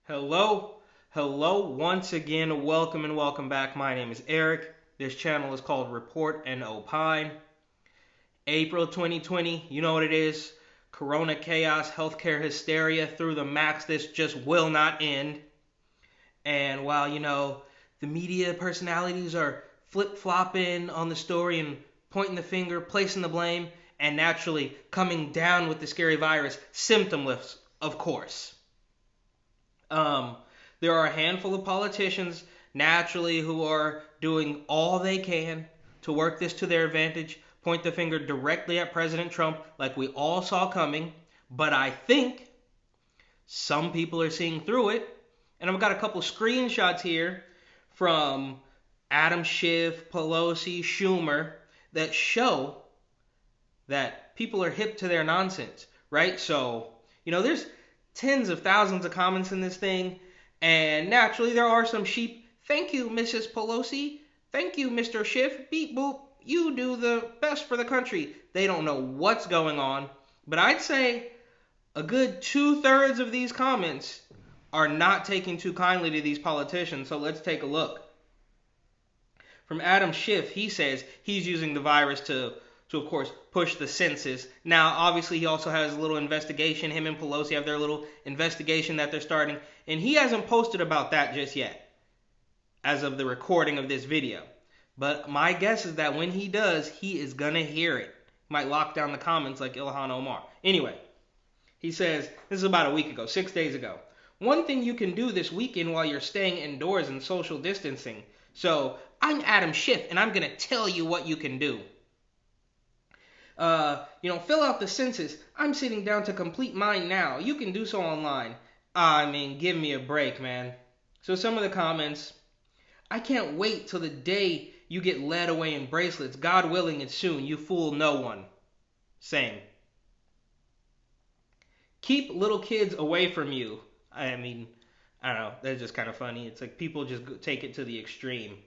Hello, hello, once again, welcome and welcome back. My name is Eric. This channel is called Report and Opine. April 2020, you know what it is. Corona chaos, healthcare hysteria through the max. This just will not end. And while, the media personalities are flip-flopping on the story and pointing the finger, placing the blame, and naturally coming down with the scary virus, symptomless, of course. Um, there are a handful of politicians, naturally, who are doing all they can to work this to their advantage, point the finger directly at President Trump, like we all saw coming. But I think some people are seeing through it. And I've got a couple screenshots here from Schiff, Pelosi, Schumer that show that people are hip to their nonsense, right? So, there's tens of thousands of comments in this thing, and naturally there are some sheep. Thank you, Mrs. Pelosi. Thank you, Mr. Schiff. Beep boop. You do the best for the country. They don't know what's going on, but I'd say a good 2/3 of these comments are not taking too kindly to these politicians, so let's take a look. From Schiff, he says he's using the virus to of course, push the census. Now, obviously, he also has a little investigation. Him and Pelosi have their little investigation that they're starting, and he hasn't posted about that just yet, as of the recording of this video. But my guess is that when he does, he is gonna hear it. Might lock down the comments like Ilhan Omar. Anyway, he says, this is about a week ago, 6 days ago. One thing you can do this weekend while you're staying indoors and social distancing. So, I'm Schiff, and I'm gonna tell you what you can do. Fill out the census. I'm sitting down to complete mine now. You can do so online. I mean, give me a break, man. So some of the comments. I can't wait till the day you get led away in bracelets. God willing, it's soon. You fool no one. Same. Keep little kids away from you. I mean, I don't know. That's just kind of funny. It's like people just take it to the extreme.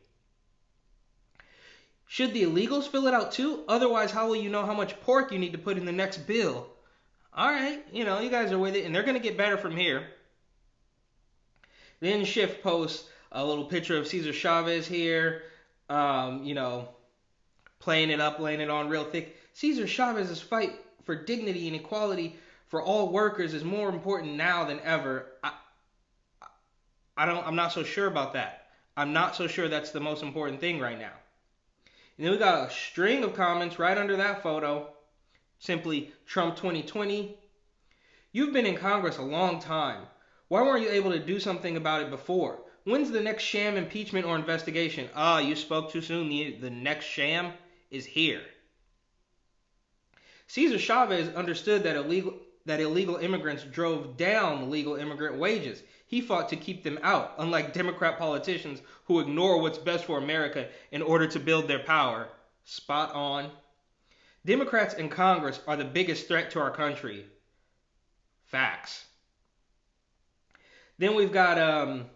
Should the illegals fill it out too? Otherwise, how will you know how much pork you need to put in the next bill? All right, you guys are with it, and they're going to get better from here. Then Schiff posts a little picture of Cesar Chavez here, playing it up, laying it on real thick. Cesar Chavez's fight for dignity and equality for all workers is more important now than ever. I'm not so sure about that. I'm not so sure that's the most important thing right now. And then we got a string of comments right under that photo. Simply, Trump 2020. You've been in Congress a long time. Why weren't you able to do something about it before? When's the next sham impeachment or investigation? You spoke too soon. The next sham is here. Cesar Chavez understood that illegal immigrants drove down legal immigrant wages. He fought to keep them out, unlike Democrat politicians who ignore what's best for America in order to build their power. Spot on. Democrats in Congress are the biggest threat to our country. Facts. Then we've got,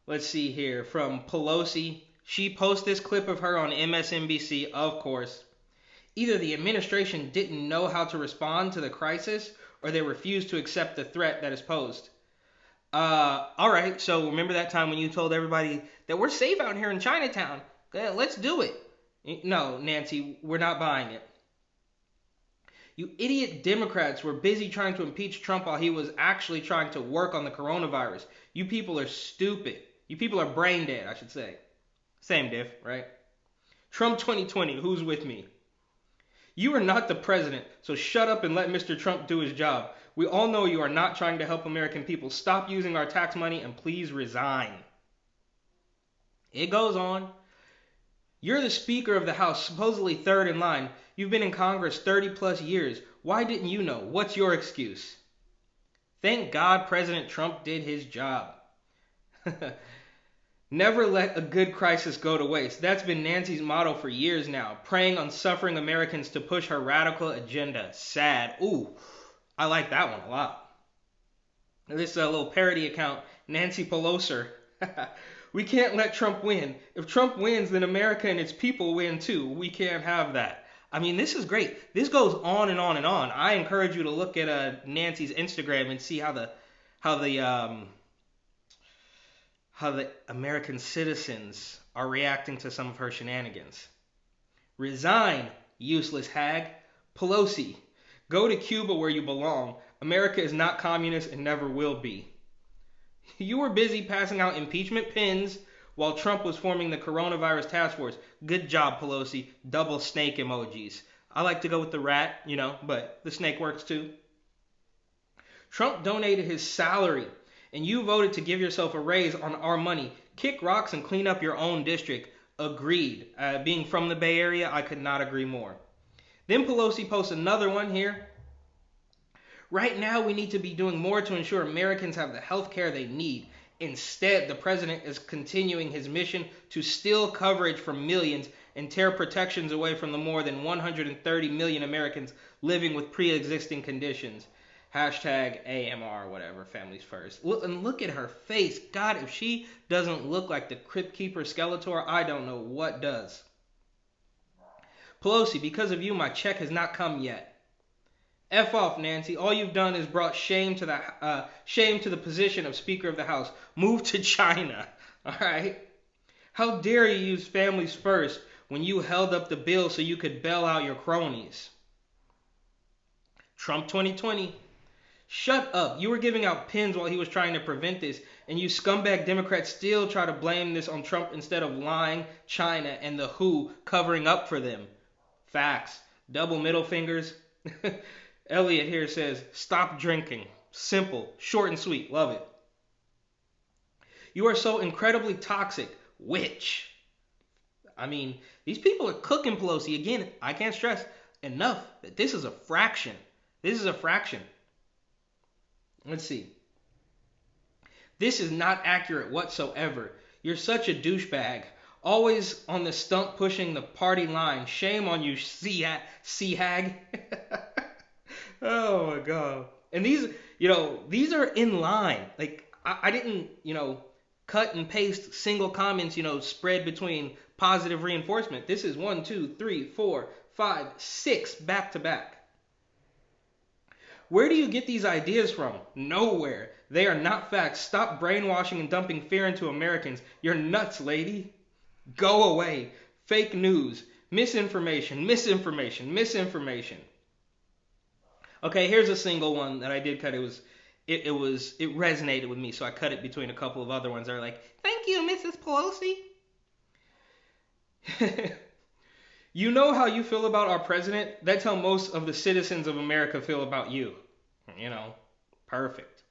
let's see here, from Pelosi. She posts this clip of her on MSNBC, of course. Either the administration didn't know how to respond to the crisis, or they refused to accept the threat that is posed. All right, so remember that time when you told everybody that we're safe out here in Chinatown? Let's do it. No, Nancy, we're not buying it. You idiot Democrats were busy trying to impeach Trump while he was actually trying to work on the coronavirus. You people are stupid. You people are brain dead, I should say. Same diff, right? Trump 2020, who's with me? You are not the president, so shut up and let Mr. Trump do his job. We all know you are not trying to help American people. Stop using our tax money and please resign. It goes on. You're the Speaker of the House, supposedly third in line. You've been in Congress 30 plus years. Why didn't you know? What's your excuse? Thank God President Trump did his job. Never let a good crisis go to waste. That's been Nancy's motto for years now, preying on suffering Americans to push her radical agenda. Sad. Ooh, I like that one a lot. This little parody account, Nancy Pelosi. We can't let Trump win. If Trump wins, then America and its people win too. We can't have that. I mean, this is great. This goes on and on and on. I encourage you to look at Nancy's Instagram and see how the how the American citizens are reacting to some of her shenanigans. Resign, useless hag. Pelosi, go to Cuba where you belong. America is not communist and never will be. You were busy passing out impeachment pins while Trump was forming the coronavirus task force. Good job, Pelosi. Double snake emojis. I like to go with the rat, but the snake works too. Trump donated his salary, and you voted to give yourself a raise on our money. Kick rocks and clean up your own district. Agreed. Being from the Bay Area, I could not agree more. Then Pelosi posts another one here. Right now, we need to be doing more to ensure Americans have the health care they need. Instead, the president is continuing his mission to steal coverage from millions and tear protections away from the more than 130 million Americans living with pre-existing conditions. Hashtag AMR, whatever, families first. And look at her face. God, if she doesn't look like the Crypt Keeper Skeletor, I don't know what does. Pelosi, because of you, my check has not come yet. F off, Nancy. All you've done is brought shame to the position of Speaker of the House. Move to China. All right? How dare you use families first when you held up the bill so you could bail out your cronies? Trump 2020. Shut up. You were giving out pins while he was trying to prevent this, and you scumbag Democrats still try to blame this on Trump instead of lying, China, and the WHO covering up for them. Facts. Double middle fingers. Elliot here says, stop drinking. Simple, short and sweet. Love it. You are so incredibly toxic. Which? I mean, these people are cooking Pelosi. Again, I can't stress enough that this is a fraction. This is a fraction. Let's see. This is not accurate whatsoever. You're such a douchebag. Always on the stump pushing the party line. Shame on you, C-hag. Oh my God. And these are in line. Like, I didn't, cut and paste single comments, spread between positive reinforcement. This is 1, 2, 3, 4, 5, 6 back to back. Where do you get these ideas from? Nowhere. They are not facts. Stop brainwashing and dumping fear into Americans. You're nuts, lady. Go away. Fake news. Misinformation. Okay, here's a single one that I did cut. It resonated with me, so I cut it between a couple of other ones that are like, thank you, Mrs. Pelosi. You know how you feel about our president? That's how most of the citizens of America feel about you. Perfect.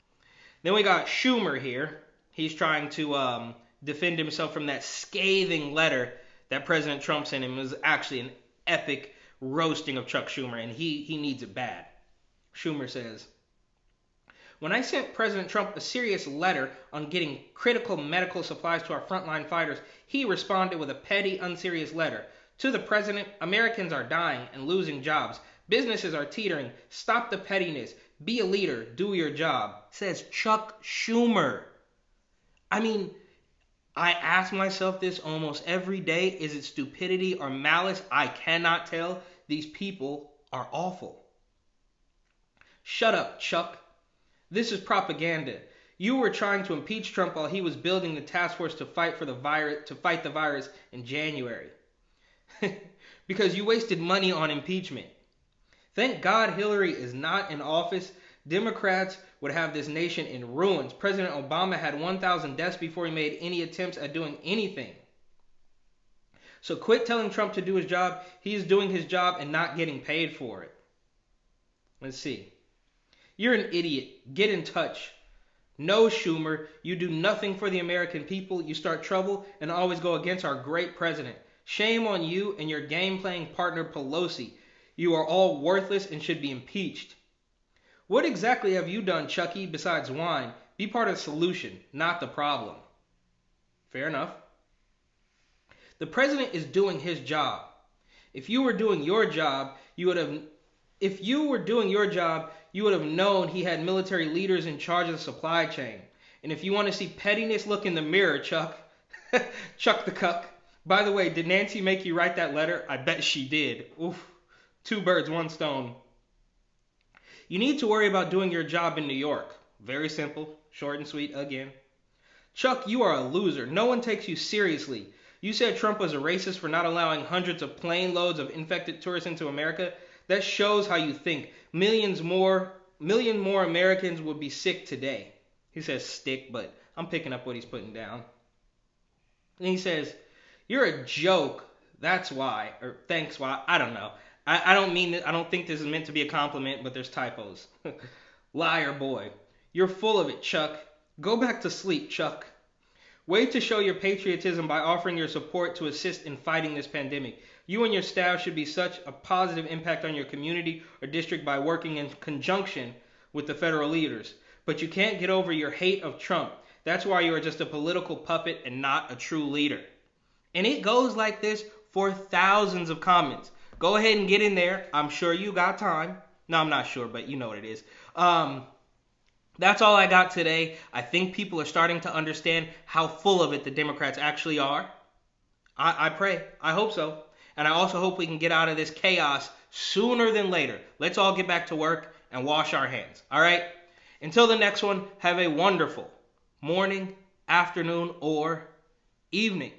Then we got Schumer here. He's trying to defend himself from that scathing letter that President Trump sent him. It was actually an epic roasting of Chuck Schumer, and he needs it bad. Schumer says, when I sent President Trump a serious letter on getting critical medical supplies to our frontline fighters, he responded with a petty, unserious letter. To the president, Americans are dying and losing jobs. Businesses are teetering. Stop the pettiness. Be a leader. Do your job. Says Chuck Schumer. I mean, I ask myself this almost every day. Is it stupidity or malice? I cannot tell. These people are awful. Shut up, Chuck. This is propaganda. You were trying to impeach Trump while he was building the task force to fight the virus in January. Because you wasted money on impeachment. Thank God Hillary is not in office. Democrats would have this nation in ruins. President Obama had 1,000 deaths before he made any attempts at doing anything. So quit telling Trump to do his job. He is doing his job and not getting paid for it. Let's see. You're an idiot. Get in touch. No, Schumer, you do nothing for the American people. You start trouble and always go against our great president. Shame on you and your game-playing partner Pelosi. You are all worthless and should be impeached. What exactly have you done, Chucky, besides whine? Be part of the solution, not the problem. Fair enough. The president is doing his job. If you were doing your job, you would have known he had military leaders in charge of the supply chain. And if you want to see pettiness, look in the mirror, Chuck. Chuck the cuck. By the way, did Nancy make you write that letter? I bet she did. Oof. 2 birds, 1 stone. You need to worry about doing your job in New York. Very simple, short and sweet again. Chuck, you are a loser. No one takes you seriously. You said Trump was a racist for not allowing hundreds of plane loads of infected tourists into America. That shows how you think. Million more Americans would be sick today. He says stick, but I'm picking up what he's putting down. And he says, you're a joke. That's why. Or thanks why. I don't know. I don't mean it. I don't think this is meant to be a compliment, but there's typos. Liar boy. You're full of it, Chuck. Go back to sleep, Chuck. Way to show your patriotism by offering your support to assist in fighting this pandemic. You and your staff should be such a positive impact on your community or district by working in conjunction with the federal leaders. But you can't get over your hate of Trump. That's why you are just a political puppet and not a true leader. And it goes like this for thousands of comments. Go ahead and get in there. I'm sure you got time. No, I'm not sure, but you know what it is. That's all I got today. I think people are starting to understand how full of it the Democrats actually are. I pray. I hope so. And I also hope we can get out of this chaos sooner than later. Let's all get back to work and wash our hands. All right? Until the next one, have a wonderful morning, afternoon, or evening.